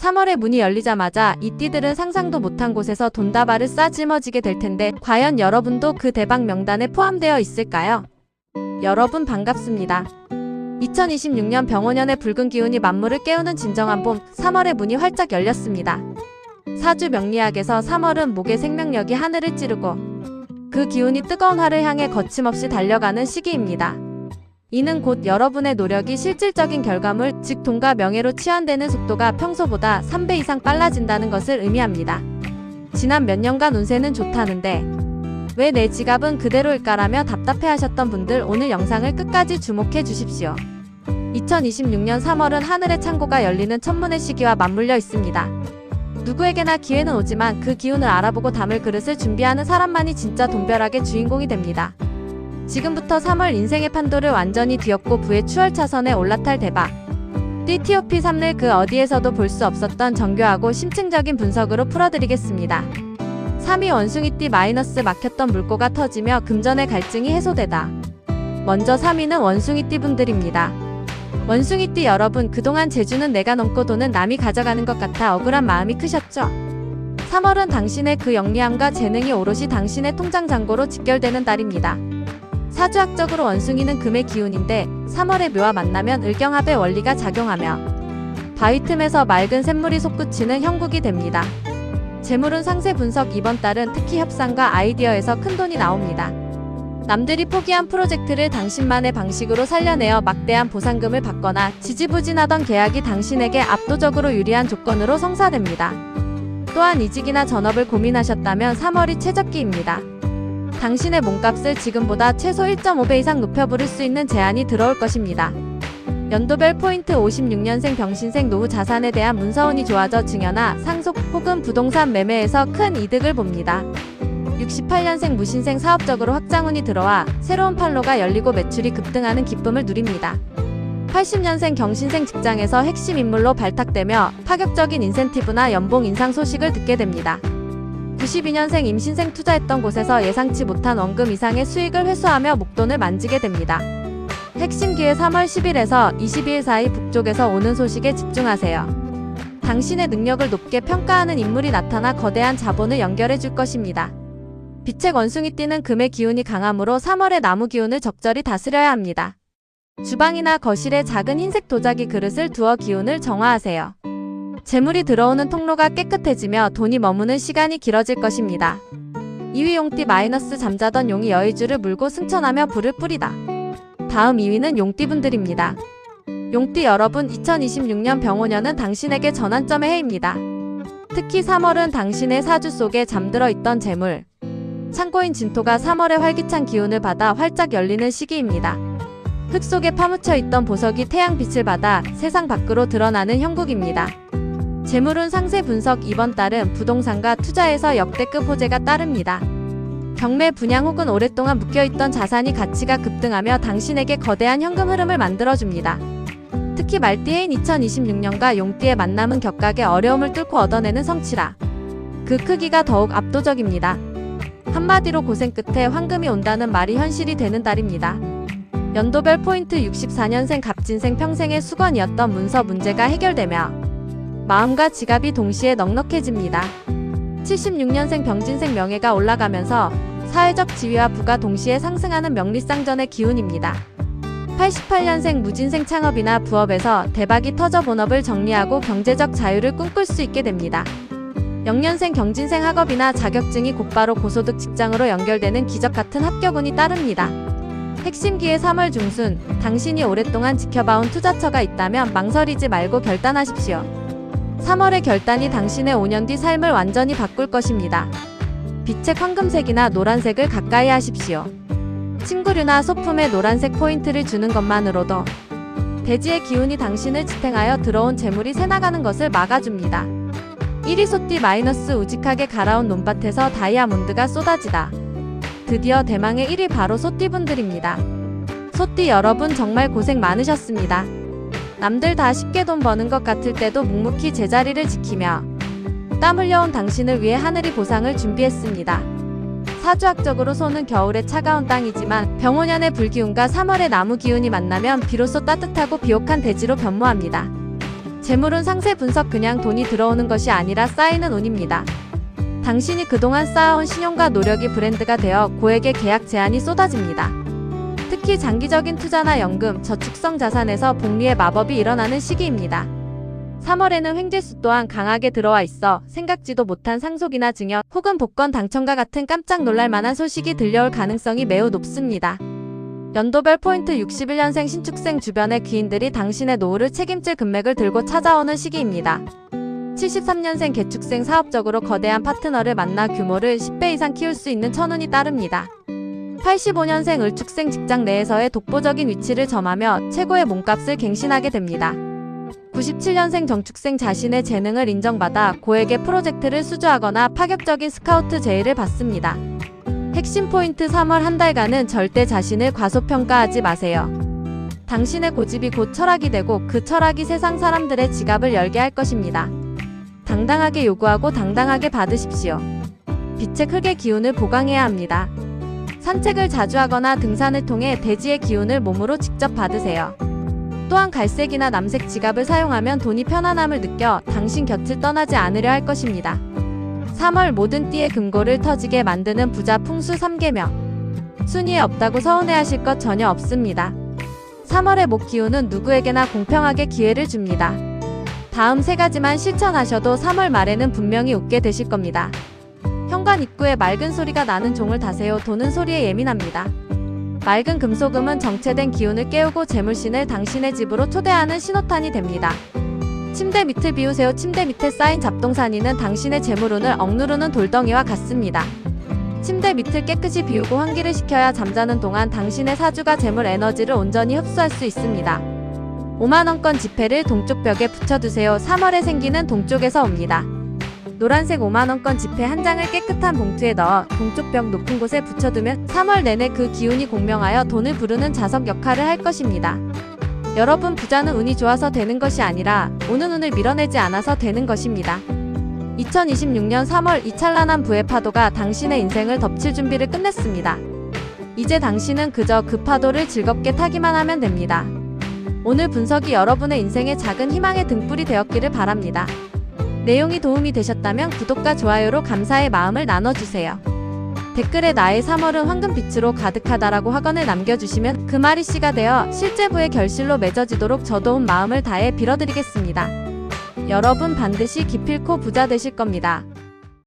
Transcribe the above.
3월의 문이 열리자마자 이 띠들은 상상도 못한 곳에서 돈다발을 싸질머지게 될 텐데 과연 여러분도 그 대박 명단에 포함되어 있을까요? 여러분 반갑습니다. 2026년 병오년의 붉은 기운이 만물을 깨우는 진정한 봄, 3월의 문이 활짝 열렸습니다. 사주 명리학에서 3월은 목의 생명력이 하늘을 찌르고 그 기운이 뜨거운 화를 향해 거침없이 달려가는 시기입니다. 이는 곧 여러분의 노력이 실질적인 결과물, 즉 돈과 명예로 치환되는 속도가 평소보다 3배 이상 빨라진다는 것을 의미합니다. 지난 몇 년간 운세는 좋다는데 왜 내 지갑은 그대로일까라며 답답해하셨던 분들, 오늘 영상을 끝까지 주목해 주십시오. 2026년 3월은 하늘의 창고가 열리는 천문의 시기와 맞물려 있습니다. 누구에게나 기회는 오지만 그 기운을 알아보고 담을 그릇을 준비하는 사람만이 진짜 돈벼락의 주인공이 됩니다. 지금부터 3월 인생의 판도를 완전히 뒤엎고 부의 추월 차선에 올라탈 대박 띠TOP 3를 그 어디에서도 볼 수 없었던 정교하고 심층적인 분석으로 풀어드리겠습니다. 3위 원숭이띠 마이너스 막혔던 물꼬가 터지며 금전의 갈증이 해소되다. 먼저 3위는 원숭이띠 분들입니다. 원숭이띠 여러분, 그동안 재주는 내가 넘고 돈은 남이 가져가는 것 같아 억울한 마음이 크셨죠? 3월은 당신의 그 영리함과 재능이 오롯이 당신의 통장 잔고로 직결되는 달입니다. 사주학적으로 원숭이는 금의 기운인데 3월의 묘와 만나면 을경합의 원리가 작용하며 바위 틈에서 맑은 샘물이 솟구치는 형국이 됩니다. 재물운 상세 분석, 이번 달은 특히 협상과 아이디어에서 큰 돈이 나옵니다. 남들이 포기한 프로젝트를 당신만의 방식으로 살려내어 막대한 보상금을 받거나 지지부진하던 계약이 당신에게 압도적으로 유리한 조건으로 성사됩니다. 또한 이직이나 전업을 고민하셨다면 3월이 최적기입니다. 당신의 몸값을 지금보다 최소 1.5배 이상 높여 부를 수 있는 제안이 들어올 것입니다. 연도별 포인트 56년생 병신생 노후 자산에 대한 문서운이 좋아져 증여나 상속 혹은 부동산 매매에서 큰 이득을 봅니다. 68년생 무신생 사업적으로 확장운이 들어와 새로운 판로가 열리고 매출이 급등하는 기쁨을 누립니다. 80년생 경신생 직장에서 핵심 인물로 발탁되며 파격적인 인센티브나 연봉 인상 소식을 듣게 됩니다. 92년생 임신생 투자했던 곳에서 예상치 못한 원금 이상의 수익을 회수하며 목돈을 만지게 됩니다. 핵심 기회 3월 10일에서 22일 사이 북쪽에서 오는 소식에 집중하세요. 당신의 능력을 높게 평가하는 인물이 나타나 거대한 자본을 연결해 줄 것입니다. 빛의 원숭이띠는 금의 기운이 강하므로 3월의 나무 기운을 적절히 다스려야 합니다. 주방이나 거실에 작은 흰색 도자기 그릇을 두어 기운을 정화하세요. 재물이 들어오는 통로가 깨끗해지며 돈이 머무는 시간이 길어질 것입니다. 2위 용띠 마이너스 잠자던 용이 여의주를 물고 승천하며 불을 뿌리다. 다음 2위는 용띠분들입니다. 용띠 여러분, 2026년 병오년은 당신에게 전환점의 해입니다. 특히 3월은 당신의 사주 속에 잠들어 있던 재물, 창고인 진토가 3월의 활기찬 기운을 받아 활짝 열리는 시기입니다. 흙 속에 파묻혀 있던 보석이 태양빛을 받아 세상 밖으로 드러나는 형국입니다. 재물운 상세 분석, 이번 달은 부동산과 투자에서 역대급 호재가 따릅니다. 경매, 분양 혹은 오랫동안 묶여있던 자산이 가치가 급등하며 당신에게 거대한 현금 흐름을 만들어줍니다. 특히 말띠해인 2026년과 용띠의 만남은 격각의 어려움을 뚫고 얻어내는 성취라 그 크기가 더욱 압도적입니다. 한마디로 고생 끝에 황금이 온다는 말이 현실이 되는 달입니다. 연도별 포인트 64년생 갑진생 평생의 수건이었던 문서 문제가 해결되며 마음과 지갑이 동시에 넉넉해집니다. 76년생 병진생 명예가 올라가면서 사회적 지위와 부가 동시에 상승하는 명리쌍전의 기운입니다. 88년생 무진생 창업이나 부업에서 대박이 터져 본업을 정리하고 경제적 자유를 꿈꿀 수 있게 됩니다. 0년생 경진생 학업이나 자격증이 곧바로 고소득 직장으로 연결되는 기적같은 합격운이 따릅니다. 핵심 기회 3월 중순, 당신이 오랫동안 지켜봐온 투자처가 있다면 망설이지 말고 결단하십시오. 3월의 결단이 당신의 5년 뒤 삶을 완전히 바꿀 것입니다. 빛의 황금색이나 노란색을 가까이 하십시오. 친구류나 소품에 노란색 포인트를 주는 것만으로도 대지의 기운이 당신을 지탱하여 들어온 재물이 새나가는 것을 막아줍니다. 1위 소띠 마이너스 우직하게 갈아온 논밭에서 다이아몬드가 쏟아지다. 드디어 대망의 1위 바로 소띠분들입니다. 소띠 여러분, 정말 고생 많으셨습니다. 남들 다 쉽게 돈 버는 것 같을 때도 묵묵히 제자리를 지키며 땀 흘려온 당신을 위해 하늘이 보상을 준비했습니다. 사주학적으로 소는 겨울의 차가운 땅이지만 병오년의 불기운과 3월의 나무 기운이 만나면 비로소 따뜻하고 비옥한 대지로 변모합니다. 재물운 상세 분석 그냥 돈이 들어오는 것이 아니라 쌓이는 운입니다. 당신이 그동안 쌓아온 신용과 노력이 브랜드가 되어 고액의 계약 제안이 쏟아집니다. 특히 장기적인 투자나 연금, 저축성 자산에서 복리의 마법이 일어나는 시기입니다. 3월에는 횡재수 또한 강하게 들어와 있어 생각지도 못한 상속이나 증여 혹은 복권 당첨과 같은 깜짝 놀랄 만한 소식이 들려올 가능성이 매우 높습니다. 연도별 포인트 61년생 신축생 주변의 귀인들이 당신의 노후를 책임질 금맥을 들고 찾아오는 시기입니다. 73년생 개축생 사업적으로 거대한 파트너를 만나 규모를 10배 이상 키울 수 있는 천운이 따릅니다. 85년생 을축생 직장 내에서의 독보적인 위치를 점하며 최고의 몸값을 갱신하게 됩니다. 97년생 정축생 자신의 재능을 인정받아 고액의 프로젝트를 수주하거나 파격적인 스카우트 제의를 받습니다. 핵심 포인트 3월 한 달간은 절대 자신을 과소평가하지 마세요. 당신의 고집이 곧 철학이 되고 그 철학이 세상 사람들의 지갑을 열게 할 것입니다. 당당하게 요구하고 당당하게 받으십시오. 빛의 흙의 기운을 보강해야 합니다. 산책을 자주 하거나 등산을 통해 대지의 기운을 몸으로 직접 받으세요. 또한 갈색이나 남색 지갑을 사용하면 돈이 편안함을 느껴 당신 곁을 떠나지 않으려 할 것입니다. 3월 모든 띠의 금고를 터지게 만드는 부자 풍수 3계명. 순위에 없다고 서운해하실 것 전혀 없습니다. 3월의 목 기운은 누구에게나 공평하게 기회를 줍니다. 다음 3가지만 실천하셔도 3월 말에는 분명히 웃게 되실 겁니다. 현관 입구에 맑은 소리가 나는 종을 다세요. 돈은 소리에 예민합니다. 맑은 금소금은 정체된 기운을 깨우고 재물신을 당신의 집으로 초대하는 신호탄이 됩니다. 침대 밑을 비우세요. 침대 밑에 쌓인 잡동사니는 당신의 재물운을 억누르는 돌덩이와 같습니다. 침대 밑을 깨끗이 비우고 환기를 시켜야 잠자는 동안 당신의 사주가 재물 에너지를 온전히 흡수할 수 있습니다. 5만원권 지폐를 동쪽 벽에 붙여두세요. 3월에 생기는 동쪽에서 옵니다. 노란색 5만원권 지폐 한 장을 깨끗한 봉투에 넣어 동쪽 벽 높은 곳에 붙여두면 3월 내내 그 기운이 공명하여 돈을 부르는 자석 역할을 할 것입니다. 여러분, 부자는 운이 좋아서 되는 것이 아니라 오는 운을 밀어내지 않아서 되는 것입니다. 2026년 3월 이 찬란한 부의 파도가 당신의 인생을 덮칠 준비를 끝냈습니다. 이제 당신은 그저 그 파도를 즐겁게 타기만 하면 됩니다. 오늘 분석이 여러분의 인생의 작은 희망의 등불이 되었기를 바랍니다. 내용이 도움이 되셨다면 구독과 좋아요로 감사의 마음을 나눠주세요. 댓글에 나의 3월은 황금빛으로 가득하다라고 확언을 남겨주시면 그 말이 씨가 되어 실제 부의 결실로 맺어지도록 저도 온 마음을 다해 빌어드리겠습니다. 여러분 반드시 기필코 부자 되실 겁니다.